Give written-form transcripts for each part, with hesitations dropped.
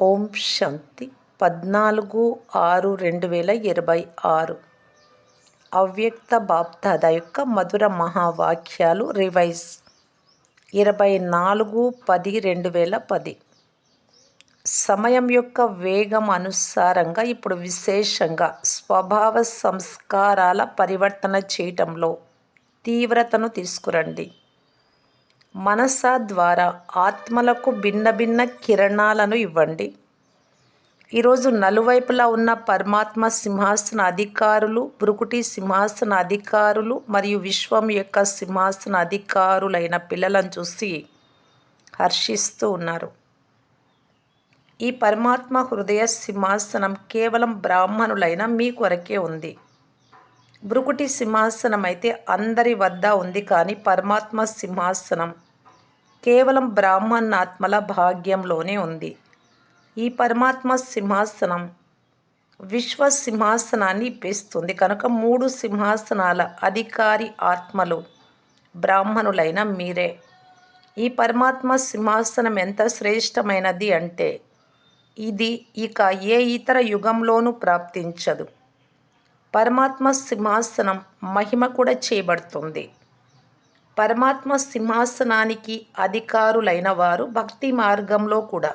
ఓం శాంతి 14/6/2026 అవ్యక్త బాప్దాద యొక్క మధుర మహావాక్యాలు రివైజ్ 24/10/2010 సమయం యొక్క వేగం అనుసారంగా ఇప్పుడు విశేషంగా స్వభావ సంస్కారాల పరివర్తన చేయటంలో తీవ్రతను తీసుకురండి. మనస ద్వారా ఆత్మలకు భిన్న భిన్న కిరణాలను ఇవ్వండి. ఈరోజు నలువైపులా ఉన్న పరమాత్మ సింహాసన అధికారులు, భృకుటి సింహాసన అధికారులు మరియు విశ్వం యొక్క సింహాసన అధికారులైన పిల్లలను చూసి హర్షిస్తూ ఉన్నారు. ఈ పరమాత్మ హృదయ సింహాసనం కేవలం బ్రాహ్మణులైన మీ కొరకే ఉంది. భృకుటి సింహాసనం అయితే అందరి వద్ద ఉంది, కానీ పరమాత్మ సింహాసనం కేవలం బ్రాహ్మణాత్మల భాగ్యంలోనే ఉంది. ఈ పరమాత్మ సింహాసనం విశ్వ సింహాసనాన్ని ఇప్పిస్తుంది. కనుక 3 సింహాసనాల అధికారి ఆత్మలు బ్రాహ్మణులైన మీరే. ఈ పరమాత్మ సింహాసనం ఎంత శ్రేష్టమైనది అంటే ఇది ఇక ఏ ఇతర యుగంలోనూ ప్రాప్తించదు. పరమాత్మ సింహాసనం మహిమ కూడా చేయబడుతుంది. పరమాత్మ సింహాసనానికి అధికారులైన వారు భక్తి మార్గంలో కూడా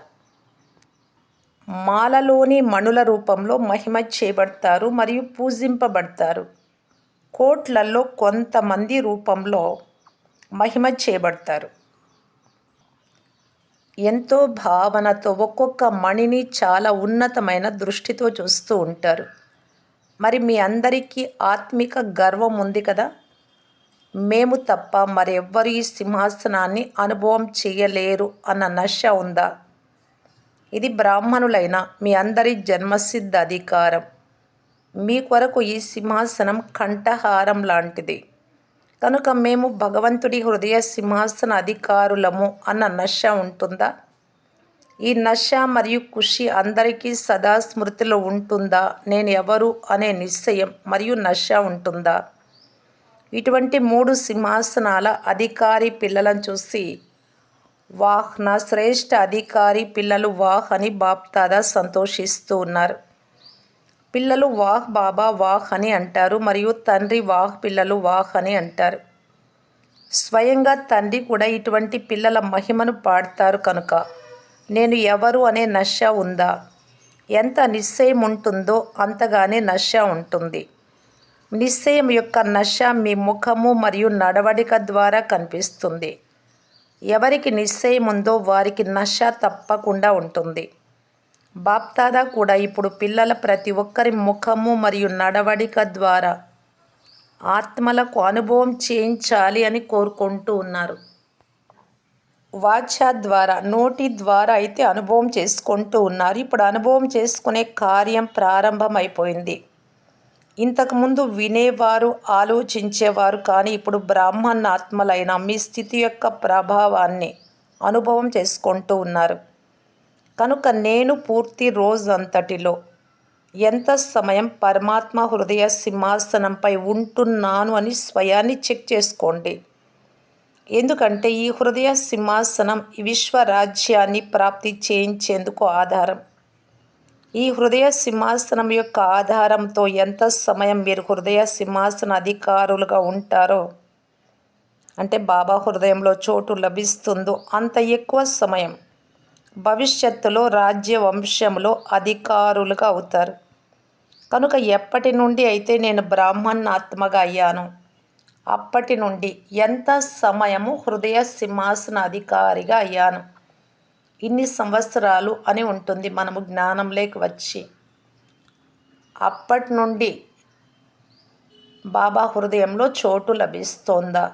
మాలలోని మణుల రూపంలో మహిమ చేయబడతారు మరియు పూజింపబడతారు. కోట్లలో కొంతమంది రూపంలో మహిమ చేయబడతారు. ఎంతో భావనతో ఒక్కొక్క మణిని చాలా ఉన్నతమైన దృష్టితో చూస్తూ ఉంటారు. మరి మీ అందరికీ ఆత్మిక గర్వం ఉంది కదా. మేము తప్ప మరెవ్వరు ఈ సింహాసనాన్ని అనుభవం చేయలేరు అన్న నశ ఉందా? ఇది బ్రాహ్మణులైన మీ అందరి జన్మసిద్ధ అధికారం. మీ కొరకు ఈ సింహాసనం కంఠహారం లాంటిది. కనుక మేము భగవంతుడి హృదయ సింహాసన అధికారులము అన్న నశ ఉంటుందా? ఈ నశ మరియు ఖుషి అందరికీ సదా స్మృతిలో ఉంటుందా? నేను ఎవరు అనే నిశ్చయం మరియు నశ ఉంటుందా? ఇటువంటి 3 సింహాసనాల అధికారి పిల్లలను చూసి వాహ్, నా శ్రేష్ఠ అధికారి పిల్లలు వాహ్ అని బాప్దాదా సంతోషిస్తూ ఉన్నారు. పిల్లలు వాహ్ బాబా వాహ్ అని అంటారు మరియు తండ్రి వాహ్ పిల్లలు వాహ్ అని అంటారు. స్వయంగా తండ్రి కూడా ఇటువంటి పిల్లల మహిమను పాడతారు. కనుక నేను ఎవరు అనే నశ ఉందా? ఎంత నిశ్చయం ఉంటుందో అంతగానే నశ ఉంటుంది. నిశ్చయం యొక్క నశ మీ ముఖము మరియు నడవడిక ద్వారా కనిపిస్తుంది. ఎవరికి నిశ్చయం ఉందో వారికి నశ తప్పకుండా ఉంటుంది. బాప్దాదా కూడా ఇప్పుడు పిల్లల ప్రతి ఒక్కరి ముఖము మరియు నడవడిక ద్వారా ఆత్మలకు అనుభవం చేయించాలి అని కోరుకుంటూ ఉన్నారు. వాచ ద్వారా, నోటి ద్వారా అయితే అనుభవం చేసుకుంటూ ఉన్నారు. ఇప్పుడు అనుభవం చేసుకునే కార్యం ప్రారంభమైపోయింది. ఇంతకుముందు వినేవారు, ఆలోచించేవారు, కానీ ఇప్పుడు బ్రాహ్మణాత్మలైన మీ స్థితి యొక్క ప్రభావాన్ని అనుభవం చేసుకుంటూ ఉన్నారు. కనుక నేను పూర్తి రోజంతటిలో ఎంత సమయం పరమాత్మ హృదయ సింహాసనంపై ఉంటున్నాను అని స్వయాన్ని చెక్ చేసుకోండి. ఎందుకంటే ఈ హృదయ సింహాసనం ఈ విశ్వరాజ్యాన్ని ప్రాప్తి చేయించేందుకు ఆధారం. ఈ హృదయ సింహాసనం యొక్క ఆధారంతో ఎంత సమయం మీరు హృదయ సింహాసన అధికారులుగా ఉంటారో, అంటే బాబా హృదయంలో చోటు లభిస్తుందో అంత ఎక్కువ సమయం భవిష్యత్తులో రాజ్య వంశంలో అధికారులుగా అవుతారు. కనుక ఎప్పటి నుండి అయితే నేను బ్రాహ్మణాత్మగా అయ్యాను, అప్పటి నుండి ఎంత సమయము హృదయ సింహాసన అధికారిగా అయ్యాను. ఇన్ని సంవత్సరాలు అని ఉంటుంది మనము జ్ఞానంలోకి వచ్చి. అప్పటి నుండి బాబా హృదయంలో చోటు లభిస్తోందా?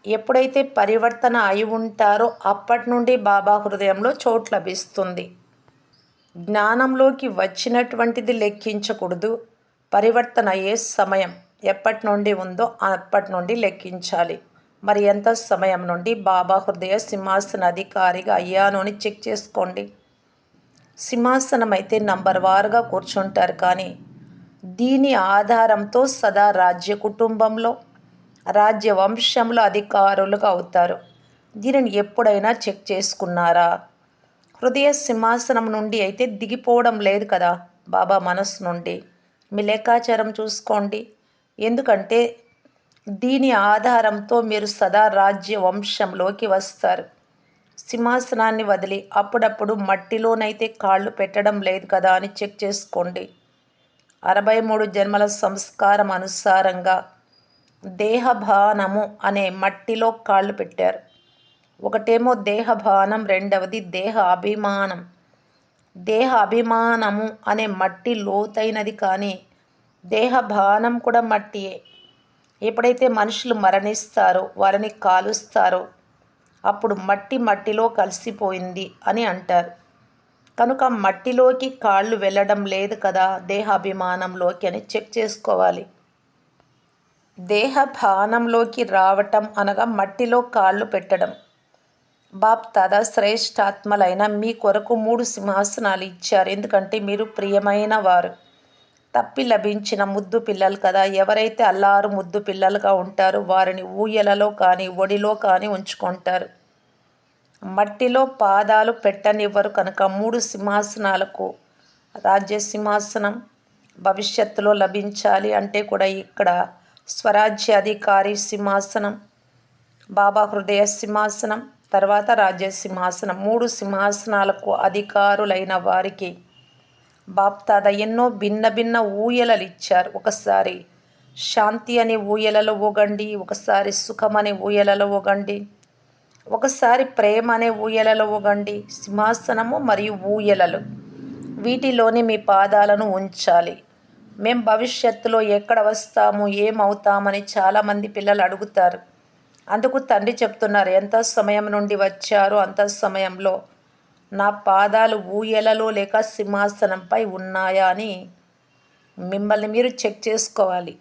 ఎప్పుడైతే పరివర్తన అయి ఉంటారో అప్పటి నుండి బాబా హృదయంలో చోటు లభిస్తుంది. జ్ఞానంలోకి వచ్చినటువంటిది లెక్కించకూడదు. పరివర్తన అయ్యే సమయం ఎప్పటి నుండి ఉందో అప్పటి నుండి లెక్కించాలి. మరి ఎంత సమయం నుండి బాబా హృదయ సింహాసన అధికారిగా అయ్యాను అని చెక్ చేసుకోండి. సింహాసనం అయితే నంబర్ వారుగా కూర్చుంటారు, కానీ దీని ఆధారంతో సదా రాజ్య కుటుంబంలో, రాజ్య వంశంలో అధికారులుగా అవుతారు. దీనిని ఎప్పుడైనా చెక్ చేసుకున్నారా? హృదయ సింహాసనం నుండి అయితే దిగిపోవడం లేదు కదా బాబా మనస్సు నుండి. మీ లెక్కాచారం చూసుకోండి. ఎందుకంటే దీని ఆధారంతో మీరు సదా రాజ్య వంశంలోకి వస్తారు. సింహాసనాన్ని వదిలి అప్పుడప్పుడు మట్టిలోనైతే కాళ్ళు పెట్టడం లేదు కదా అని చెక్ చేసుకోండి. 63 జన్మల సంస్కారం అనుసారంగా దేహభానము అనే మట్టిలో కాళ్ళు పెట్టారు. ఒకటేమో దేహభానం, రెండవది దేహ అభిమానం. దేహ అభిమానము అనే మట్టి లోతైనది, కానీ దేహభానం కూడా మట్టియే. ఎప్పుడైతే మనుషులు మరణిస్తారో, వారిని కాలుస్తారో, అప్పుడు మట్టి మట్టిలో కలిసిపోయింది అని అంటారు. కనుక మట్టిలోకి కాళ్ళు వెళ్ళడం లేదు కదా దేహాభిమానంలోకి అని చెక్ చేసుకోవాలి. దేహభానంలోకి రావటం అనగా మట్టిలో కాళ్ళు పెట్టడం. బాప్ దాదా శ్రేష్ఠాత్మలైన మీ కొరకు 3 సింహాసనాలు ఇచ్చారు. ఎందుకంటే మీరు ప్రియమైన వారు, తప్పి లభించిన ముద్దు పిల్లలు కదా. ఎవరైతే అల్లారు ముద్దు పిల్లలుగా ఉంటారో వారిని ఊయలలో కానీ ఒడిలో కానీ ఉంచుకుంటారు. మట్టిలో పాదాలు పెట్టనివ్వరు. కనుక 3 సింహాసనాలకు రాజ్య సింహాసనం భవిష్యత్తులో లభించాలి అంటే కూడా ఇక్కడ స్వరాజ్యాధికారి సింహాసనం, బాబా హృదయ సింహాసనం, తర్వాత రాజ్య సింహాసనం, 3 సింహాసనాలకు అధికారులైన వారికి బాప్దాదా ఎన్నో భిన్న భిన్న ఊయలలు ఇచ్చారు. ఒకసారి శాంతి అనే ఊయలలో ఊగండి, ఒకసారి సుఖం అనే ఊయలలో ఊగండి, ఒకసారి ప్రేమ అనే ఊయలలో ఊగండి. సింహాసనము మరియు ఊయలలు, వీటిలోని మీ పాదాలను ఉంచాలి. మేం భవిష్యత్తులో ఎక్కడ వస్తాము, ఏమవుతామని చాలామంది పిల్లలు అడుగుతారు. అందుకు తండ్రి చెప్తున్నారు, ఎంత సమయం నుండి వచ్చారో అంత సమయంలో నా పాదాలు ఊయలలో లేక సింహాసనంపై ఉన్నాయా అని మిమ్మల్ని మీరు చెక్ చేసుకోవాలి.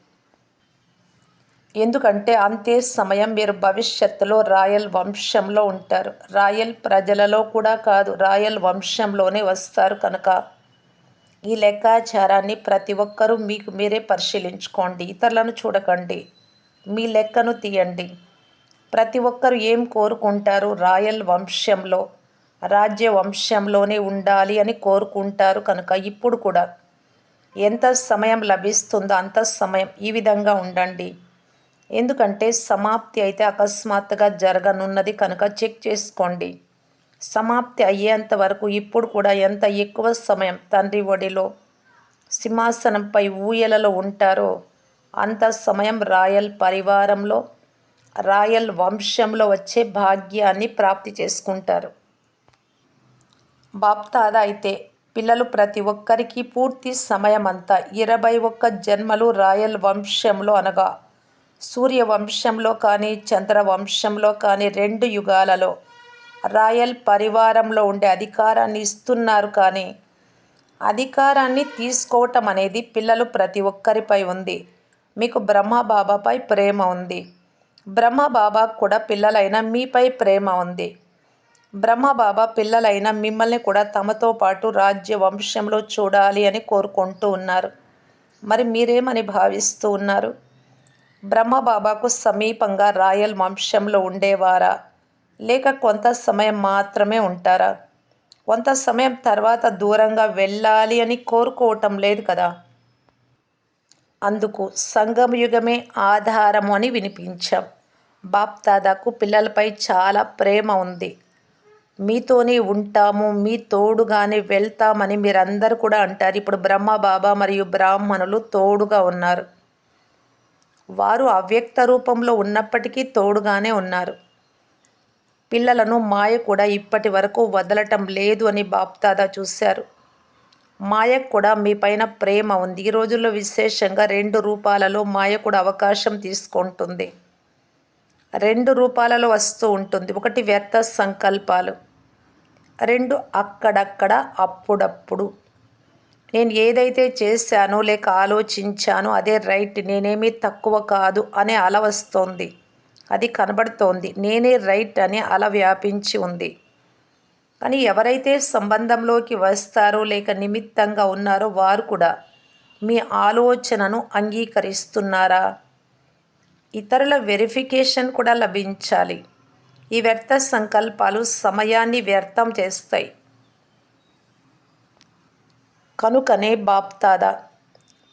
ఎందుకంటే అంతే సమయం మీరు భవిష్యత్తులో రాయల్ వంశంలో ఉంటారు. రాయల్ ప్రజలలో కూడా కాదు, రాయల్ వంశంలోనే వస్తారు. కనుక ఈ లెక్కాచారాన్ని ప్రతి ఒక్కరూ మీకు మీరే పరిశీలించుకోండి. ఇతరులను చూడకండి, మీ లెక్కను తీయండి. ప్రతి ఒక్కరు ఏం కోరుకుంటారు, రాయల్ వంశంలో రాజ్య వంశంలోనే ఉండాలి అని కోరుకుంటారు. కనుక ఇప్పుడు కూడా ఎంత సమయం లభిస్తుందో అంత సమయం ఈ విధంగా ఉండండి. ఎందుకంటే సమాప్తి అయితే అకస్మాత్తుగా జరగనున్నది. కనుక చెక్ చేసుకోండి. సమాప్తి అయ్యేంత వరకు ఇప్పుడు కూడా ఎంత ఎక్కువ సమయం తండ్రి ఒడిలో సింహాసనంపై ఊయలలో ఉంటారో అంత సమయం రాయల్ పరివారంలో రాయల్ వంశంలో వచ్చే భాగ్యాన్ని ప్రాప్తి చేసుకుంటారు. బాప్దాదా అయితే పిల్లలు ప్రతి ఒక్కరికి పూర్తి సమయం అంతా 21 జన్మలు రాయల్ వంశంలో అనగా సూర్యవంశంలో కానీ చంద్రవంశంలో కానీ 2 యుగాలలో రాయల్ పరివారంలో ఉండే అధికారాన్ని ఇస్తున్నారు. కానీ అధికారాన్ని తీసుకోవటం అనేది పిల్లలు ప్రతి ఒక్కరిపై ఉంది. మీకు బ్రహ్మబాబాపై ప్రేమ ఉంది, బ్రహ్మబాబాకు కూడా పిల్లలైన మీపై ప్రేమ ఉంది. బ్రహ్మబాబా పిల్లలైన మిమ్మల్ని కూడా తమతో పాటు రాజ్య వంశంలో చూడాలి అని కోరుకుంటూ ఉన్నారు. మరి మీరేమని భావిస్తూ ఉన్నారు? బ్రహ్మబాబాకు సమీపంగా రాయల్ వంశంలో ఉండేవారా, లేక కొంత సమయం మాత్రమే ఉంటారా? కొంత సమయం తర్వాత దూరంగా వెళ్ళాలి అని కోరుకోవటం లేదు కదా. అందుకు సంగమయుగమే ఆధారము అని వినిపించాం. బాప్దాదాకు పిల్లలపై చాలా ప్రేమ ఉంది. మీతోనే ఉంటాము, మీ తోడుగానే వెళ్తామని మీరందరూ కూడా అంటారు. ఇప్పుడు బ్రహ్మబాబా మరియు బ్రాహ్మణులు తోడుగా ఉన్నారు. వారు అవ్యక్త రూపంలో ఉన్నప్పటికీ తోడుగానే ఉన్నారు. పిల్లలను మాయ కూడా ఇప్పటి వరకు వదలటం లేదు అని బాప్దాదా చూశారు. మాయకు కూడా మీ పైన ప్రేమ ఉంది. ఈ రోజుల్లో విశేషంగా 2 రూపాలలో మాయ కూడా అవకాశం తీసుకుంటుంది. 2 రూపాలలో వస్తూ ఉంటుంది. ఒకటి వ్యర్థ సంకల్పాలు, 2 అక్కడక్కడ అప్పుడప్పుడు నేను ఏదైతే చేశానో లేక ఆలోచించానో అదే రైట్, నేనేమీ తక్కువ కాదు అనే అల వస్తోంది. అది కనబడుతోంది. నేనే రైట్ అనే అల వ్యాపించి ఉంది. కానీ ఎవరైతే సంబంధంలోకి వస్తారో లేక నిమిత్తంగా ఉన్నారో వారు కూడా మీ ఆలోచనను అంగీకరిస్తున్నారా? ఇతరుల వెరిఫికేషన్ కూడా లభించాలి. ఈ వ్యర్థ సంకల్పాలు సమయాన్ని వ్యర్థం చేస్తాయి. కనుకనే బాప్దాదా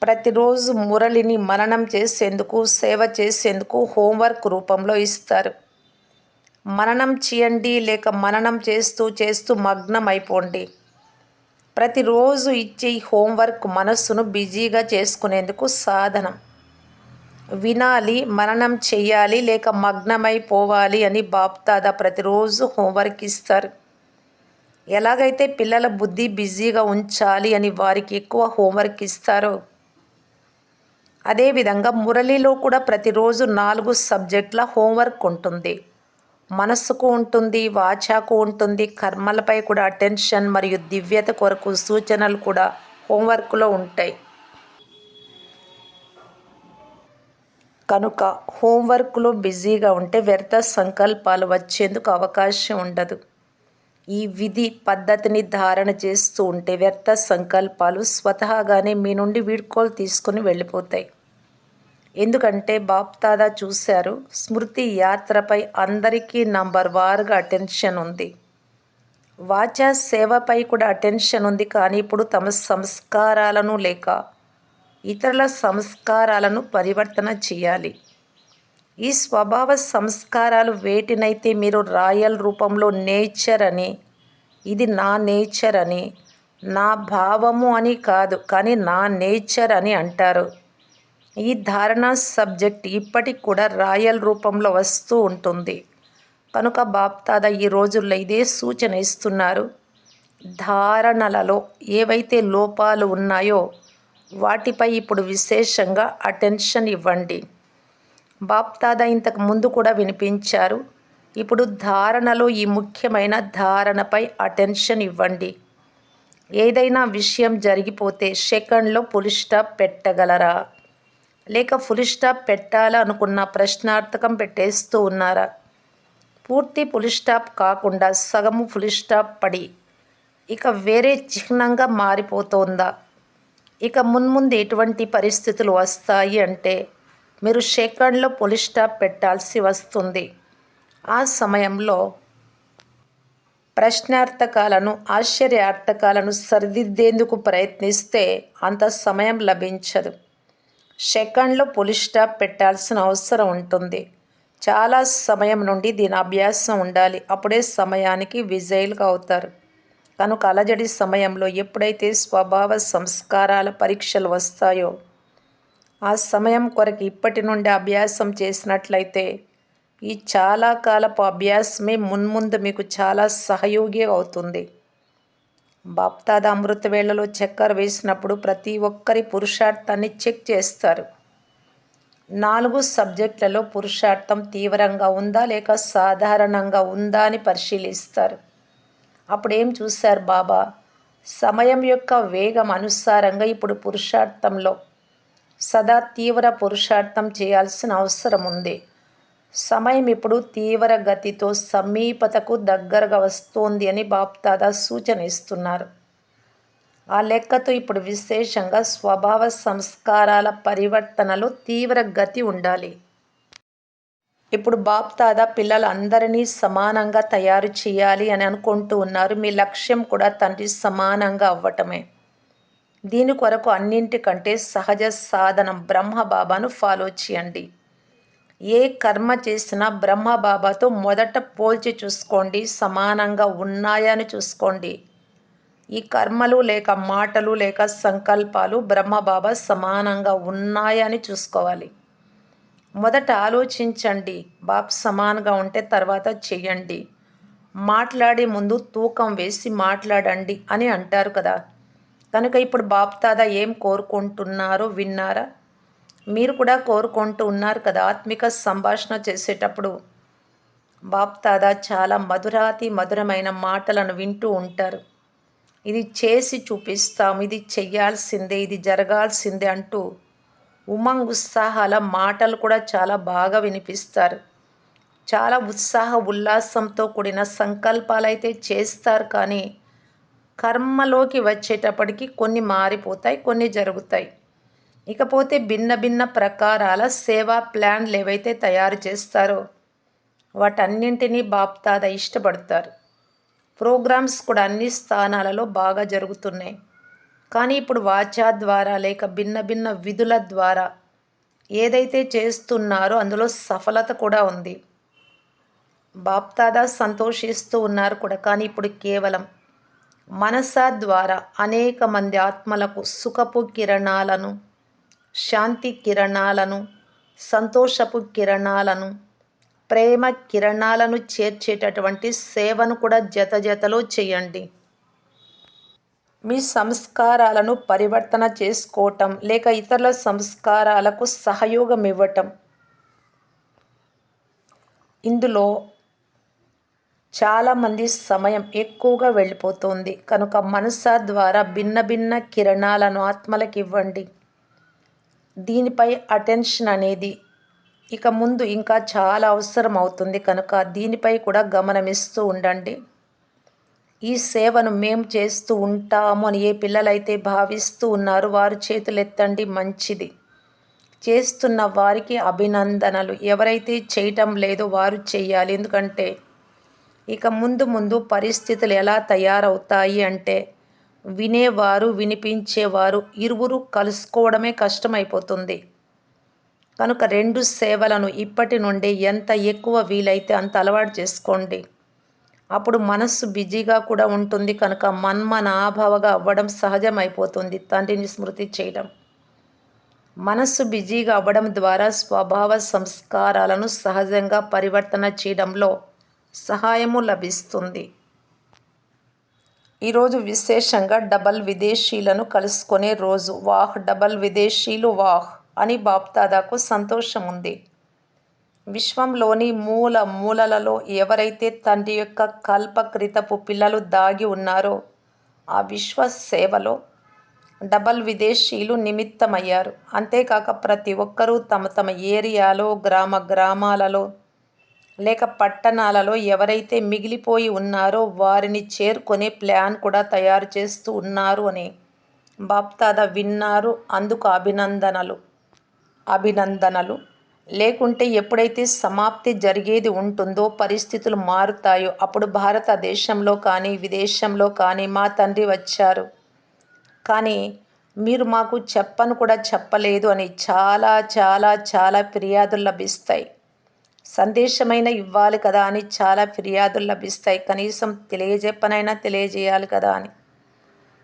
ప్రతిరోజు మురళిని మననం చేసేందుకు, సేవ చేసేందుకు హోంవర్క్ రూపంలో ఇస్తారు. మననం చేయండి, లేక మననం చేస్తూ చేస్తూ మగ్నం అయిపోండి. ప్రతిరోజు ఇచ్చే ఈ హోంవర్క్ మనస్సును బిజీగా చేసుకునేందుకు సాధనం. వినాలి, మననం చెయ్యాలి, లేక మగ్నమైపోవాలి అని బాప్దాదా ప్రతిరోజు హోంవర్క్ ఇస్తారు. ఎలాగైతే పిల్లల బుద్ధి బిజీగా ఉంచాలి అని వారికి ఎక్కువ హోంవర్క్ ఇస్తారో, అదేవిధంగా మురళిలో కూడా ప్రతిరోజు 4 సబ్జెక్టుల హోంవర్క్ ఉంటుంది. మనస్సుకు ఉంటుంది, వాచాకు ఉంటుంది, కర్మలపై కూడా అటెన్షన్ మరియు దివ్యత కొరకు సూచనలు కూడా హోంవర్క్లో ఉంటాయి. కనుక హోంవర్క్లో బిజీగా ఉంటే వ్యర్థ సంకల్పాలు వచ్చేందుకు అవకాశం ఉండదు. ఈ విధి పద్ధతిని ధారణ చేస్తూ ఉంటే వ్యర్థ సంకల్పాలు స్వతహాగానే మీ నుండి వీడ్కోలు తీసుకుని వెళ్ళిపోతాయి. ఎందుకంటే బాప్దాదా చూశారు, స్మృతి యాత్రపై అందరికీ నంబర్ వారుగా అటెన్షన్ ఉంది. వాచా సేవపై కూడా అటెన్షన్ ఉంది. కానీ ఇప్పుడు తమ సంస్కారాలను లేక ఇతరుల సంస్కారాలను పరివర్తన చేయాలి. ఈ స్వభావ సంస్కారాలు వేటినైతే మీరు రాయల్ రూపంలో నేచర్ అని, ఇది నా నేచర్ అని, నా భావము అని కాదు, కానీ నా నేచర్ అని అంటారు. ఈ ధారణ సబ్జెక్ట్ ఇప్పటికి కూడా రాయల్ రూపంలో వస్తూ ఉంటుంది. కనుక బాప్దాదా ఈ రోజుల్లో ఇదే సూచన ఇస్తున్నారు. ధారణలలో ఏవైతే లోపాలు ఉన్నాయో వాటిపై ఇప్పుడు విశేషంగా అటెన్షన్ ఇవ్వండి. బాప్దాదా ఇంతకు ముందు కూడా వినిపించారు. ఇప్పుడు ధారణలో ఈ ముఖ్యమైన ధారణపై అటెన్షన్ ఇవ్వండి. ఏదైనా విషయం జరిగిపోతే సెకండ్లో ఫుల్ స్టాప్ పెట్టగలరా? లేక ఫుల్ స్టాప్ పెట్టాలనుకున్న ప్రశ్నార్థకం పెట్టేస్తూ ఉన్నారా? పూర్తి ఫుల్ స్టాప్ కాకుండా సగము ఫుల్ స్టాప్ పడి ఇక వేరే చిహ్నంగా మారిపోతోందా? ఇక మున్ముందు ఎటువంటి పరిస్థితులు వస్తాయి అంటే మీరు సెకండ్లో ఫుల్ స్టాప్ పెట్టాల్సి వస్తుంది. ఆ సమయంలో ప్రశ్నార్థకాలను, ఆశ్చర్యార్థకాలను సరిదిద్దేందుకు ప్రయత్నిస్తే అంత సమయం లభించదు. సెకండ్లో ఫుల్ స్టాప్ పెట్టాల్సిన అవసరం ఉంటుంది. చాలా సమయం నుండి దీని అభ్యాసం ఉండాలి. అప్పుడే సమయానికి విజయులుగా అవుతారు. కనుక అలజడి సమయంలో ఎప్పుడైతే స్వభావ సంస్కారాల పరీక్షలు వస్తాయో ఆ సమయం కొరకు ఇప్పటి నుండి అభ్యాసం చేసినట్లయితే ఈ చాలా కాలపు అభ్యాసమే మున్ముందు మీకు చాలా సహయోగి అవుతుంది. బాప్దాదా అమృత వేళలో చక్కర వేసినప్పుడు ప్రతి ఒక్కరి పురుషార్థాన్ని చెక్ చేస్తారు. 4 సబ్జెక్టులలో పురుషార్థం తీవ్రంగా ఉందా లేక సాధారణంగా ఉందా అని పరిశీలిస్తారు. అప్పుడు ఏం చూశారు బాబా? సమయం యొక్క వేగం అనుసారంగా ఇప్పుడు పురుషార్థంలో సదా తీవ్ర పురుషార్థం చేయాల్సిన అవసరం ఉంది. సమయం ఇప్పుడు తీవ్ర గతితో సమీపతకు దగ్గరగా వస్తోంది అని బాప్దాదా సూచన ఇస్తున్నారు. ఆ లెక్కతో ఇప్పుడు విశేషంగా స్వభావ సంస్కారాల పరివర్తనలో తీవ్ర గతి ఉండాలి. ఇప్పుడు బాప్దాదా పిల్లలందరినీ సమానంగా తయారు చేయాలి అని అనుకుంటూ ఉన్నారు. మీ లక్ష్యం కూడా తండ్రి సమానంగా అవ్వటమే. దీని కొరకు అన్నింటికంటే సహజ సాధనం బ్రహ్మబాబాను ఫాలో చేయండి. ఏ కర్మ చేసినా బ్రహ్మబాబాతో మొదట పోల్చి చూసుకోండి. సమానంగా ఉన్నాయా అని చూసుకోండి. ఈ కర్మలు లేక మాటలు లేక సంకల్పాలు బ్రహ్మబాబా సమానంగా ఉన్నాయా అని చూసుకోవాలి. మొదట ఆలోచించండి. బాబ్ సమానంగా ఉంటే తర్వాత చెయ్యండి. మాట్లాడే ముందు తూకం వేసి మాట్లాడండి అని అంటారు కదా. కనుక ఇప్పుడు బాప్దాదా ఏం కోరుకుంటున్నారో విన్నారా? మీరు కూడా కోరుకుంటూ ఉన్నారు కదా. ఆత్మిక సంభాషణ చేసేటప్పుడు బాప్దాదా చాలా మధురాతి మధురమైన మాటలను వింటూ ఉంటారు. ఇది చేసి చూపిస్తాం, ఇది చెయ్యాల్సిందే, ఇది జరగాల్సిందే అంటూ ఉమంగ్ ఉత్సాహాల మాటలు కూడా చాలా బాగా వినిపిస్తారు. చాలా ఉత్సాహ ఉల్లాసంతో కూడిన సంకల్పాలైతే చేస్తారు. కానీ కర్మలోకి వచ్చేటప్పటికి కొన్ని మారిపోతాయి, కొన్ని జరుగుతాయి. ఇకపోతే భిన్న భిన్న ప్రకారాల సేవా ప్లాన్లు ఏవైతే తయారు చేస్తారో వాటన్నింటినీ బాప్దాదా ఇష్టపడతారు. ప్రోగ్రామ్స్ కూడా అన్ని స్థానాలలో బాగా జరుగుతున్నాయి. కానీ ఇప్పుడు వాచా ద్వారా లేక భిన్న భిన్న విధుల ద్వారా ఏదైతే చేస్తున్నారో అందులో సఫలత కూడా ఉంది. బాప్దాదా సంతోషిస్తూ ఉన్నారు కూడా. కానీ ఇప్పుడు కేవలం మనస ద్వారా అనేక మంది ఆత్మలకు సుఖపు కిరణాలను, శాంతి కిరణాలను, సంతోషపు కిరణాలను, ప్రేమ కిరణాలను చేర్చేటటువంటి సేవను కూడా జత జతలో చేయండి. మీ సంస్కారాలను పరివర్తన చేసుకోవటం లేక ఇతరుల సంస్కారాలకు సహయోగం ఇవ్వటం, ఇందులో చాలామంది సమయం ఎక్కువగా వెళ్ళిపోతుంది. కనుక మనస ద్వారా భిన్న భిన్న కిరణాలను ఆత్మలకు ఇవ్వండి. దీనిపై అటెన్షన్ అనేది ఇక ముందు ఇంకా చాలా అవసరం అవుతుంది. కనుక దీనిపై కూడా గమనమిస్తూ ఉండండి. ఈ సేవను మేము చేస్తూ ఉంటాము అని ఏ పిల్లలైతే భావిస్తూ ఉన్నారో వారు చేతులెత్తండి. మంచిది. చేస్తున్న వారికి అభినందనలు. ఎవరైతే చేయటం లేదో వారు చేయాలి. ఎందుకంటే ఇక ముందు ముందు పరిస్థితులు ఎలా తయారవుతాయి అంటే వినేవారు, వినిపించేవారు ఇరువురు కలుసుకోవడమే కష్టమైపోతుంది. కనుక 2 సేవలను ఇప్పటి నుండి ఎంత ఎక్కువ వీలైతే అంత అలవాటు చేసుకోండి. అప్పుడు మనస్సు బిజీగా కూడా ఉంటుంది. కనుక మన్మనాభవగా అవ్వడం సహజమైపోతుంది. తండ్రిని స్మృతి చేయడం, మనస్సు బిజీగా అవ్వడం ద్వారా స్వభావ సంస్కారాలను సహజంగా పరివర్తన చేయడంలో సహాయము లభిస్తుంది. ఈరోజు విశేషంగా డబల్ విదేశీలను కలుసుకునే రోజు. వాహ్, డబల్ విదేశీలు వాహ్ అని బాప్దాదాకు సంతోషం ఉంది. విశ్వంలోని మూల మూలలలో ఎవరైతే తండ్రి యొక్క కల్పకృతపు పిల్లలు దాగి ఉన్నారో ఆ విశ్వ సేవలో డబల్ విదేశీలు నిమిత్తమయ్యారు. అంతేకాక ప్రతి ఒక్కరూ తమ తమ ఏరియాలో, గ్రామాలలో లేక పట్టణాలలో ఎవరైతే మిగిలిపోయి ఉన్నారో వారిని చేరుకునే ప్లాన్ కూడా తయారు చేస్తూ ఉన్నారు అని బాప్దాదా విన్నారు. అందుకు అభినందనలు. లేకుంటే ఎప్పుడైతే సమాప్తి జరిగేది ఉంటుందో, పరిస్థితులు మారుతాయో అప్పుడు భారతదేశంలో కానీ విదేశంలో కానీ మా తండ్రి వచ్చారు కానీ మీరు మాకు చెప్పను కూడా చెప్పలేదు అని చాలా చాలా చాలా ఫిర్యాదులు లభిస్తాయి. సందేశమైనా ఇవ్వాలి కదా అని చాలా ఫిర్యాదులు లభిస్తాయి. కనీసం తెలియజేయాలి కదా అని.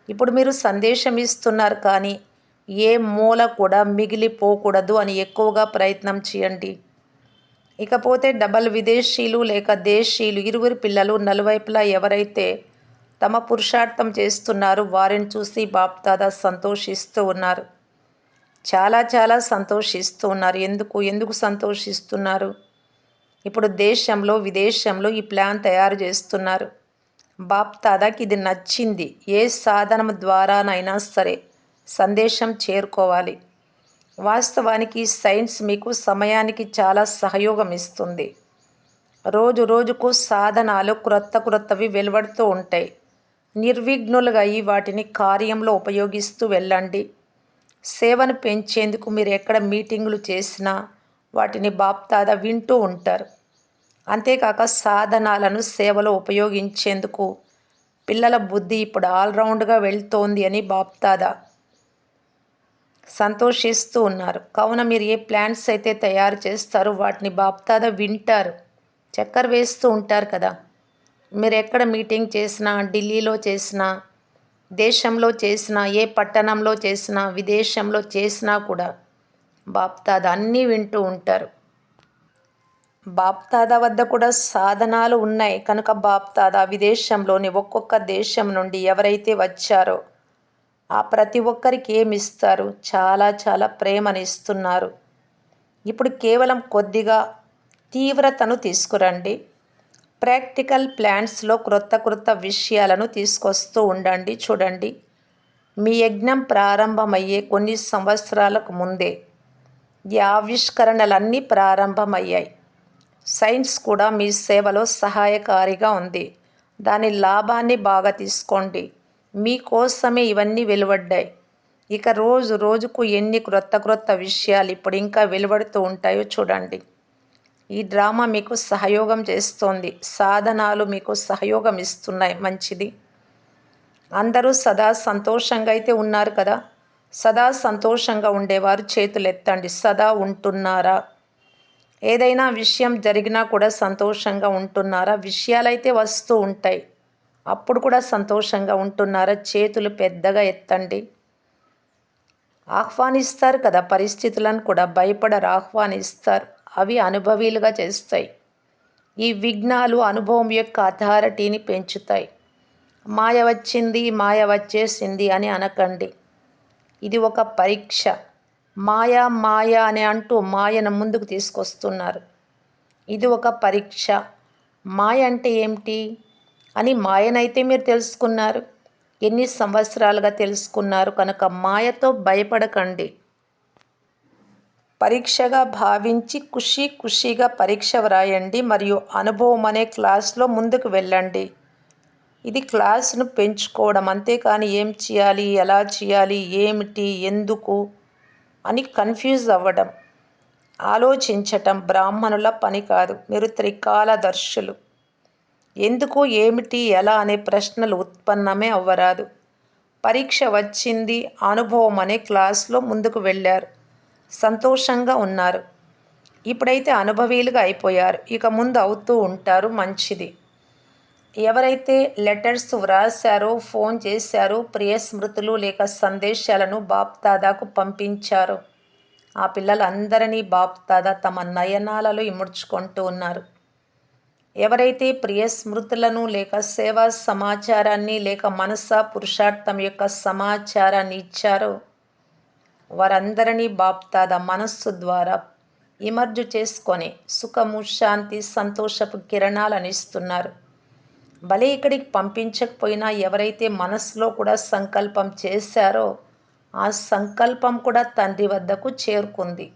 ఇప్పుడు మీరు సందేశం ఇస్తున్నారు కానీ ఏ మూల కూడా మిగిలిపోకూడదు అని ఎక్కువగా ప్రయత్నం చేయండి. ఇకపోతే డబల్ విదేశీలు లేక దేశీయులు ఇరువురి పిల్లలు నలువైపులా ఎవరైతే తమ పురుషార్థం చేస్తున్నారు వారిని చూసి బాప్దాదా సంతోషిస్తూ ఉన్నారు. చాలా చాలా సంతోషిస్తూ ఉన్నారు. ఎందుకు సంతోషిస్తున్నారు? ఇప్పుడు దేశంలో విదేశంలో ఈ ప్లాన్ తయారు చేస్తున్నారు. బాప్దాదాకి ఇది నచ్చింది. ఏ సాధనం ద్వారానైనా సరే సందేశం చేరుకోవాలి. వాస్తవానికి సైన్స్ మీకు సమయానికి చాలా సహయోగం ఇస్తుంది. రోజు రోజుకు సాధనాలు క్రొత్తవి వెలువడుతూ ఉంటాయి. నిర్విఘ్నులుగా అయి వాటిని కార్యంలో ఉపయోగిస్తూ వెళ్ళండి. సేవను పెంచేందుకు మీరు ఎక్కడ మీటింగులు చేసినా వాటిని బాప్దాదా వింటూ ఉంటారు. అంతేకాక సాధనాలను సేవలో ఉపయోగించేందుకు పిల్లల బుద్ధి ఇప్పుడు ఆల్రౌండ్గా వెళ్తోంది అని బాప్దాదా సంతోషిస్తూ ఉన్నారు. కావున మీరు ఏ ప్లాన్స్ అయితే తయారు చేస్తారో వాటిని బాప్దాదా వింటారు. చక్కర వేస్తూ ఉంటారు కదా. మీరు ఎక్కడ మీటింగ్ చేసినా, ఢిల్లీలో చేసినా, దేశంలో చేసినా, ఏ పట్టణంలో చేసినా, విదేశంలో చేసినా కూడా బాప్దాదా అన్నీ వింటూ ఉంటారు. బాప్దాదా వద్ద కూడా సాధనాలు ఉన్నాయి. కనుక బాప్దాదా విదేశంలోని ఒక్కొక్క దేశం నుండి ఎవరైతే వచ్చారో ఆ ప్రతి ఒక్కరికి ఏమిస్తారు? చాలా చాలా ప్రేమను ఇస్తున్నారు. ఇప్పుడు కేవలం కొద్దిగా తీవ్రతను తీసుకురండి. ప్రాక్టికల్ ప్లాన్స్లో క్రొత్త విషయాలను తీసుకొస్తూ ఉండండి. చూడండి, మీ యజ్ఞం ప్రారంభమయ్యే కొన్ని సంవత్సరాలకు ముందే ఈ ఆవిష్కరణలన్నీ ప్రారంభమయ్యాయి. సైన్స్ కూడా మీ సేవలో సహాయకారిగా ఉంది. దాని లాభాన్ని బాగా తీసుకోండి. మీకోసమే ఇవన్నీ వెలువడ్డాయి. ఇక రోజు రోజుకు ఎన్ని క్రొత్త విషయాలు ఇప్పుడు ఇంకా వెలువడుతూ ఉంటాయో చూడండి. ఈ డ్రామా మీకు సహయోగం చేస్తోంది. సాధనాలు మీకు సహయోగం ఇస్తున్నాయి. మంచిది. అందరూ సదా సంతోషంగా అయితే ఉన్నారు కదా? సదా సంతోషంగా ఉండేవారు చేతులు ఎత్తండి. సదా ఉంటున్నారా? ఏదైనా విషయం జరిగినా కూడా సంతోషంగా ఉంటున్నారా? విషయాలైతే వస్తూ ఉంటాయి. అప్పుడు కూడా సంతోషంగా ఉంటున్నారా? చేతులు పెద్దగా ఎత్తండి. ఆహ్వానిస్తారు కదా పరిస్థితులను కూడా, భయపడరు, ఆహ్వానిస్తారు. అవి అనుభవీలుగా చేస్తాయి. ఈ విఘ్నాలు అనుభవం యొక్క అథారిటీని పెంచుతాయి. మాయ వచ్చింది, మాయ వచ్చేసింది అని అనకండి. ఇది ఒక పరీక్ష. మాయ మాయ అని అంటూ మాయను ముందుకు తీసుకొస్తున్నారు. ఇది ఒక పరీక్ష. మాయ అంటే ఏమిటి అని మాయనైతే మీరు తెలుసుకున్నారు. ఎన్ని సంవత్సరాలుగా తెలుసుకున్నారు కనుక మాయతో భయపడకండి. పరీక్షగా భావించి ఖుషీగా పరీక్ష వ్రాయండి మరియు అనుభవం అనే క్లాస్లో ముందుకు వెళ్ళండి. ఇది క్లాసును పెంచుకోవడం, అంతేకాని ఏం చేయాలి, ఎలా చేయాలి, ఏమిటి, ఎందుకు అని కన్ఫ్యూజ్ అవ్వడం, ఆలోచించటం బ్రాహ్మణుల పని కాదు. మీరు త్రికాలదర్శులు. ఎందుకు, ఏమిటి, ఎలా అనే ప్రశ్నలు ఉత్పన్నమే అవ్వరాదు. పరీక్ష వచ్చింది, అనుభవం అనే క్లాస్లో ముందుకు వెళ్ళారు, సంతోషంగా ఉన్నారు. ఇప్పుడైతే అనుభవీలుగా అయిపోయారు. ఇక ముందు అవుతూ ఉంటారు. మంచిది. ఎవరైతే లెటర్స్ వ్రాసారో, ఫోన్ చేశారో, ప్రియ స్మృతులు లేక సందేశాలను బాప్దాదాకు పంపించారో ఆ పిల్లలందరినీ బాప్దాదా తమ నయనాలలో ఇముడ్చుకుంటూ ఉన్నారు. ఎవరైతే ప్రియ స్మృతులను లేక సేవా సమాచారాన్ని లేక మనసా పురుషార్థం యొక్క సమాచారాన్ని ఇచ్చారో వారందరినీ బాప్దాదా మనస్సు ద్వారా ఇమర్జు చేసుకొని సుఖము, శాంతి, సంతోషపు కిరణాలను ఇస్తున్నారు. భలే ఇక్కడికి పంపించకపోయినా ఎవరైతే మనసులో కూడా సంకల్పం చేశారో ఆ సంకల్పం కూడా తండ్రి వద్దకు చేరుకుంది.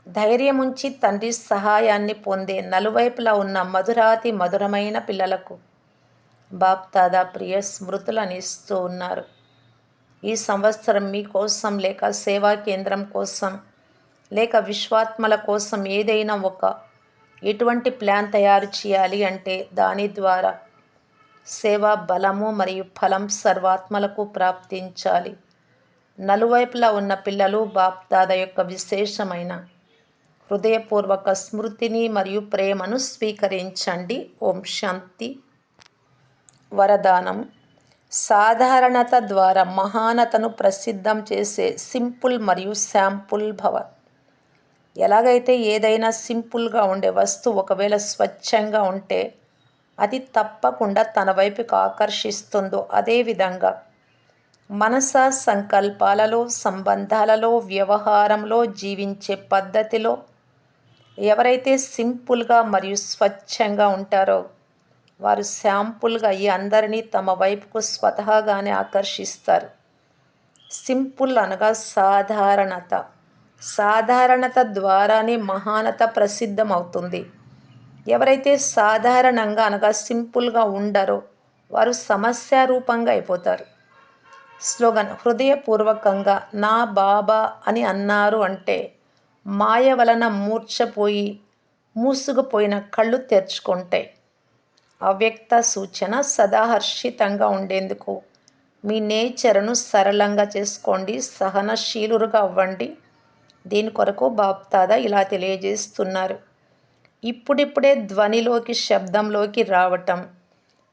ధైర్యం ఉంచి తండ్రి సహాయాన్ని పొందే నలువైపులా ఉన్న మధురాతి మధురమైన పిల్లలకు బాప్దాదా ప్రియ స్మృతులను ఇస్తూ ఉన్నారు. ఈ సంవత్సరం మీకోసం లేక సేవా కేంద్రం కోసం లేక విశ్వాత్మల కోసం ఏదైనా ఎటువంటి ప్లాన్ తయారు చేయాలి అంటే దాని ద్వారా సేవా బలము మరియు ఫలం సర్వాత్మలకు ప్రాప్తించాలి. నలువైపులా ఉన్న పిల్లలు బాప్దాదా యొక్క విశేషమైన హృదయపూర్వక స్మృతిని మరియు ప్రేమను స్వీకరించండి. ఓం శాంతి. వరదానం. సాధారణత ద్వారా మహానతను ప్రసిద్ధం చేసే సింపుల్ మరియు శాంపుల్ భవ. ఎలాగైతే ఏదైనా సింపుల్గా ఉండే వస్తువు ఒకవేళ స్వచ్ఛంగా ఉంటే అది తప్పకుండా తన వైపుకు ఆకర్షిస్తుందో అదేవిధంగా మనస సంకల్పాలలో, సంబంధాలలో, వ్యవహారంలో, జీవించే పద్ధతిలో ఎవరైతే సింపుల్గా మరియు స్వచ్ఛంగా ఉంటారో వారు శాంపుల్గా అయ్యి అందరినీ తమ వైపుకు స్వతహాగానే ఆకర్షిస్తారు. సింపుల్ అనగా సాధారణత. సాధారణత ద్వారానే మహానత ప్రసిద్ధమవుతుంది. ఎవరైతే సాధారణంగా అనగా సింపుల్గా ఉండరో వారు సమస్యారూపంగా అయిపోతారు. స్లోగన్. హృదయపూర్వకంగా నా బాబా అని అన్నారు అంటే మాయ వలన మూర్ఛపోయి మూసుకుపోయిన కళ్ళు తెరుచుకుంటాయి. అవ్యక్త సూచన. సదా హర్షితంగా ఉండేందుకు మీ నేచర్ను సరళంగా చేసుకోండి. సహనశీలురుగా అవ్వండి. దీని కొరకు బాప్దాదా ఇలా తెలియజేస్తున్నారు. ఇప్పుడిప్పుడే ధ్వనిలోకి, శబ్దంలోకి రావటం,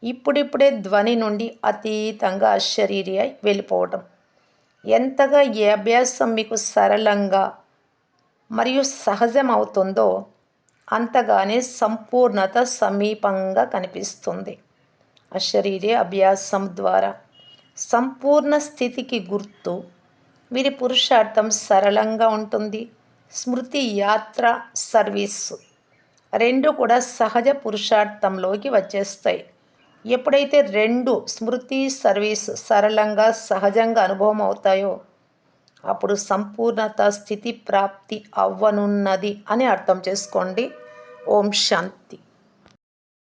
ఇప్పుడిప్పుడే ధ్వని నుండి అతీతంగా అశరీరి అయి వెళ్ళిపోవటం. ఎంతగా ఈ అభ్యాసం మీకు సరళంగా మరియు సహజం అవుతుందో అంతగానే సంపూర్ణత సమీపంగా కనిపిస్తుంది. అశరీరి అభ్యాసం ద్వారా సంపూర్ణ స్థితికి గుర్తు వీరి పురుషార్థం సరళంగా ఉంటుంది. స్మృతి, యాత్ర, సర్వీసు రెండు కూడా సహజ పురుషార్థంలోకి వచ్చేస్తాయి. ఎప్పుడైతే రెండు స్మృతి, సర్వీసు సరళంగా సహజంగా అనుభవం అవుతాయో అప్పుడు సంపూర్ణత స్థితి ప్రాప్తి అవ్వనున్నది అని అర్థం చేసుకోండి. ఓం శాంతి.